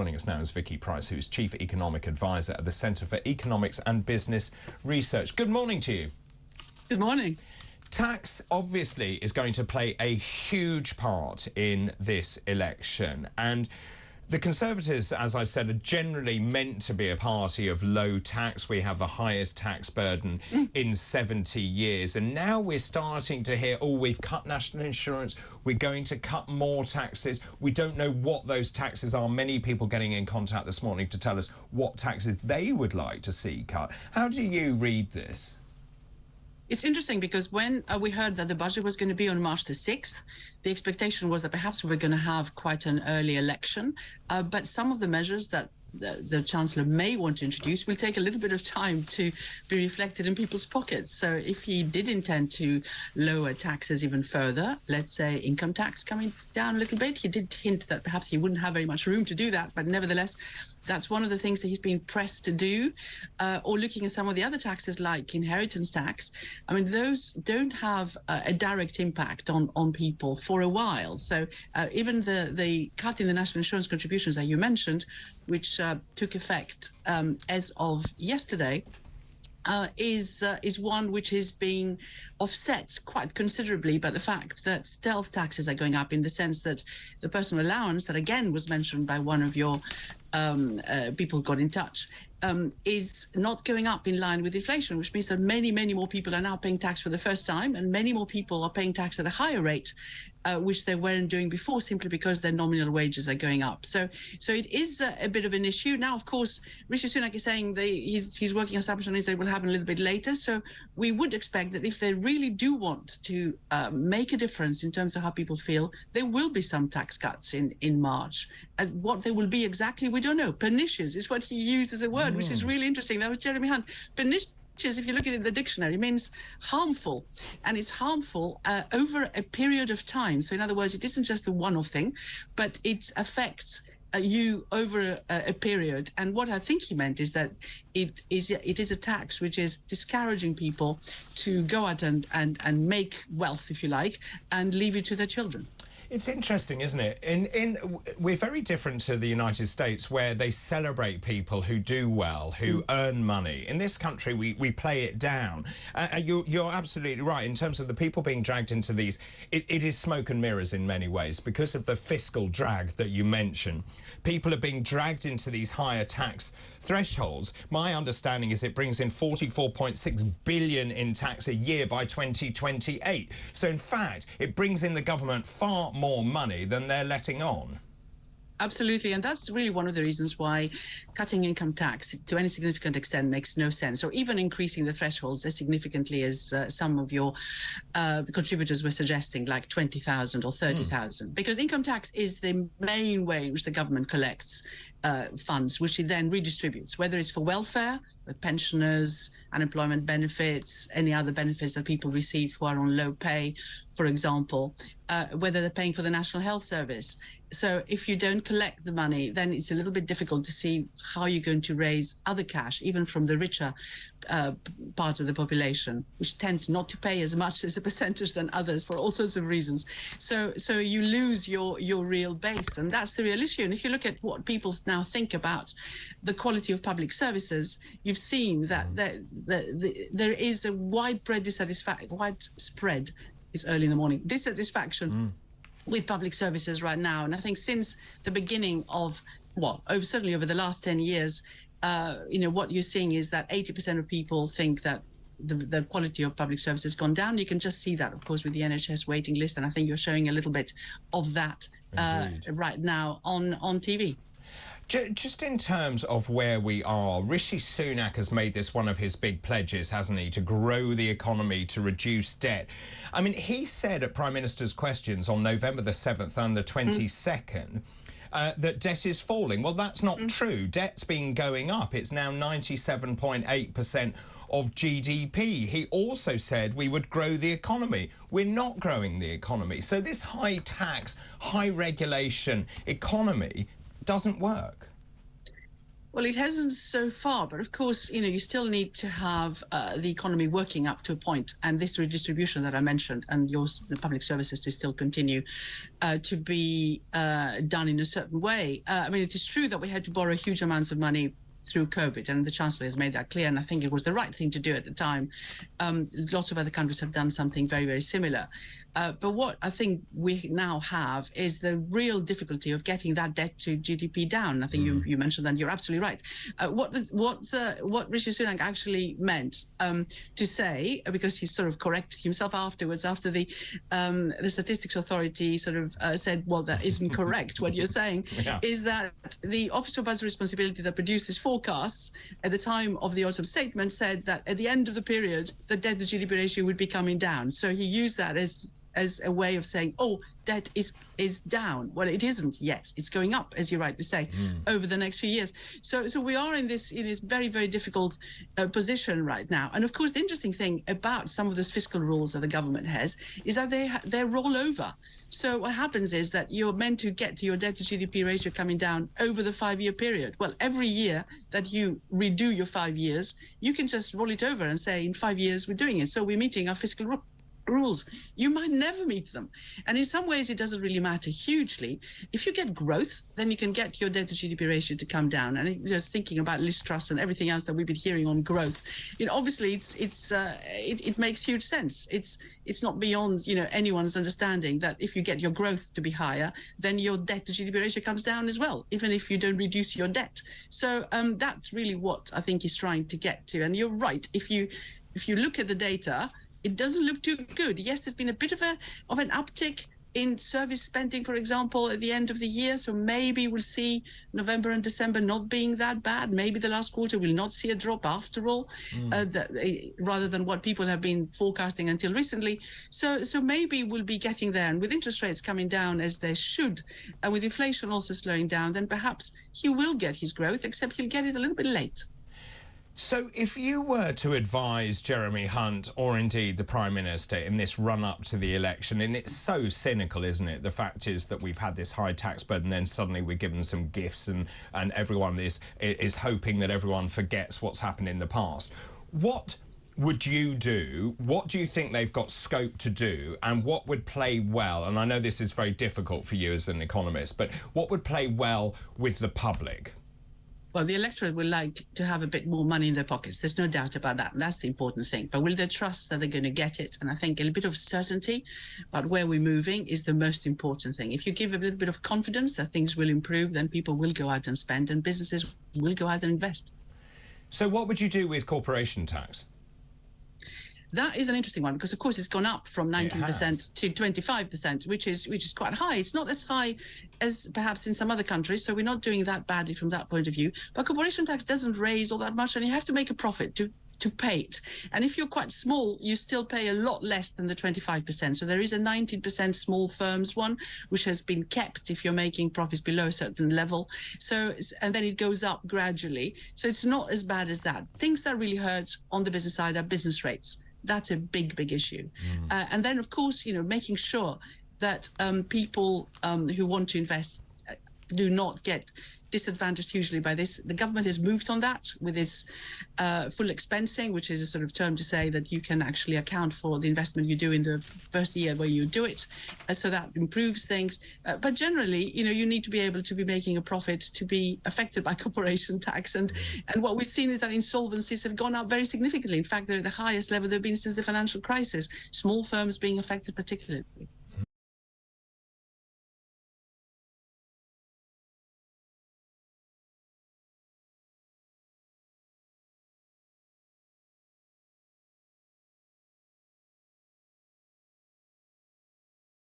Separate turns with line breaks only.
Joining us now is Vicky Pryce, who's Chief Economic Advisor at the Centre for Economics and Business Research. Good morning to you.
Good morning.
Tax obviously is going to play a huge part in this election, and the Conservatives, as I said, are generally meant to be a party of low tax. We have the highest tax burden in 70 years. And now we're starting to hear, oh, we've cut national insurance, we're going to cut more taxes. We don't know what those taxes are. Many people getting in contact this morning to tell us what taxes they would like to see cut. How do you read this?
It's interesting because when we heard that the budget was going to be on March the 6th, the expectation was that perhaps we were going to have quite an early election. But some of the measures that the Chancellor may want to introduce will take a little bit of time to be reflected in people's pockets. So if he did intend to lower taxes even further, let's say income tax coming down a little bit, he did hint that perhaps he wouldn't have very much room to do that. But nevertheless, that's one of the things that he's been pressed to do. Or looking at some of the other taxes like inheritance tax. I mean, those don't have a direct impact on people for a while. So even the cut in the national insurance contributions that you mentioned, which took effect as of yesterday, is one which is being offset quite considerably by the fact that stealth taxes are going up, in the sense that the personal allowance that again was mentioned by one of your people who got in touch is not going up in line with inflation, which means that many more people are now paying tax for the first time, and many more people are paying tax at a higher rate, which they weren't doing before, simply because their nominal wages are going up. So it is a bit of an issue. Now, of course, Rishi Sunak is saying his working assumption is that it will happen a little bit later. So we would expect that if they really do want to make a difference in terms of how people feel, there will be some tax cuts in March. And what they will be exactly, we don't know. Pernicious is what he used as a word, which is really interesting. That was Jeremy Hunt. Pernicious, if you look at it in the dictionary, means harmful, and it's harmful over a period of time. So in other words, it isn't just a one-off thing, but it affects you over a period. And what I think he meant is that it is a tax which is discouraging people to go out and make wealth, if you like, and leave it to their children.
It's interesting, isn't it? We're very different to the United States, where they celebrate people who do well, who earn money. In this country, we play it down. You're absolutely right. In terms of the people being dragged into these, it is smoke and mirrors in many ways, because of the fiscal drag that you mentioned. People are being dragged into these higher tax thresholds. My understanding is it brings in 44.6 billion in tax a year by 2028. So in fact, it brings in the government far more money than they're letting on.
Absolutely, and that's really one of the reasons why cutting income tax to any significant extent makes no sense, or even increasing the thresholds as significantly as some of your contributors were suggesting, like 20,000 or 30,000, because income tax is the main way in which the government collects funds, which it then redistributes, whether it's for welfare, with pensioners, unemployment benefits, any other benefits that people receive who are on low pay, for example, whether they're paying for the National Health Service. So if you don't collect the money, then it's a little bit difficult to see how you're going to raise other cash, even from the richer part of the population, which tend not to pay as much as a percentage than others for all sorts of reasons. So you lose your real base, and that's the real issue. And if you look at what people now think about the quality of public services, you've seen that there is a widespread it's early in the morning, dissatisfaction with public services right now. And I think since the beginning of, certainly over the last 10 years, what you're seeing is that 80% of people think that the quality of public service has gone down. You can just see that, of course, with the NHS waiting list. And I think you're showing a little bit of that right now on TV.
Just in terms of where we are, Rishi Sunak has made this one of his big pledges, hasn't he, to grow the economy, to reduce debt. I mean, he said at Prime Minister's Questions on November the 7th and the 22nd that debt is falling. Well, that's not true. Debt's been going up. It's now 97.8% of GDP. He also said we would grow the economy. We're not growing the economy. So this high tax, high regulation economy doesn't work.
Well, it hasn't so far, but of course, you still need to have the economy working up to a point, and this redistribution that I mentioned, and the public services to still continue to be done in a certain way. I mean, it is true that we had to borrow huge amounts of money through COVID, and the Chancellor has made that clear, and I think it was the right thing to do at the time. Lots of other countries have done something very, very similar. But what I think we now have is the real difficulty of getting that debt to GDP down. I think you mentioned that. You're absolutely right. What Rishi Sunak actually meant to say, because he sort of corrected himself afterwards, after the Statistics Authority sort of said, well, that isn't correct, what you're saying, is that the Office of Budget Responsibility that produced this forecasts at the time of the autumn statement said that at the end of the period, the debt to GDP ratio would be coming down. So he used that as a way of saying, oh, debt is down. Well, it isn't yet. It's going up, as you rightly say, over the next few years. So we are in this very, very difficult position right now. And of course, the interesting thing about some of those fiscal rules that the government has is that they roll over. So what happens is that you're meant to get to your debt to GDP ratio coming down over the 5-year period. Well, every year that you redo your 5 years, you can just roll it over and say, in 5 years, we're doing it. So we're meeting our fiscal rules. You might never meet them. And in some ways, it doesn't really matter hugely. If you get growth, then you can get your debt to GDP ratio to come down. And just thinking about Liz Truss and everything else that we've been hearing on growth, obviously it makes huge sense. It's not beyond anyone's understanding that if you get your growth to be higher, then your debt to GDP ratio comes down as well, even if you don't reduce your debt. So that's really what I think he's trying to get to. And you're right. If you look at the data, it doesn't look too good. Yes, there's been a bit of an uptick in service spending, for example, at the end of the year. So maybe we'll see November and December not being that bad. Maybe the last quarter will not see a drop after all, rather than what people have been forecasting until recently. So maybe we'll be getting there. And with interest rates coming down as they should, and with inflation also slowing down, then perhaps he will get his growth, except he'll get it a little bit late.
So if you were to advise Jeremy Hunt, or indeed the Prime Minister, in this run-up to the election, and it's so cynical, isn't it? The fact is that we've had this high tax burden, then suddenly we're given some gifts, and everyone is hoping that everyone forgets what's happened in the past. What would you do? What do you think they've got scope to do, and what would play well? And I know this is very difficult for you as an economist, but what would play well with the public?
Well, the electorate will like to have a bit more money in their pockets. There's no doubt about that. That's the important thing. But will they trust that they're going to get it? And I think a little bit of certainty about where we're moving is the most important thing. If you give a little bit of confidence that things will improve, then people will go out and spend, and businesses will go out and invest.
So what would you do with corporation tax?
That is an interesting one, because of course it's gone up from 19% to 25%, which is quite high. It's not as high as perhaps in some other countries, so we're not doing that badly from that point of view. But corporation tax doesn't raise all that much, and you have to make a profit to pay it. And if you're quite small, you still pay a lot less than the 25%. So there is a 19% small firms one, which has been kept if you're making profits below a certain level. So, and then it goes up gradually. So it's not as bad as that. Things that really hurt on the business side are business rates. That's a big, big issue. And then, of course, making sure that people who want to invest do not get disadvantaged hugely by this. The government has moved on that with its full expensing, which is a sort of term to say that you can actually account for the investment you do in the first year where you do it. So that improves things. But generally, you need to be able to be making a profit to be affected by corporation tax. And what we've seen is that insolvencies have gone up very significantly. In fact, they're at the highest level they've been since the financial crisis, small firms being affected particularly.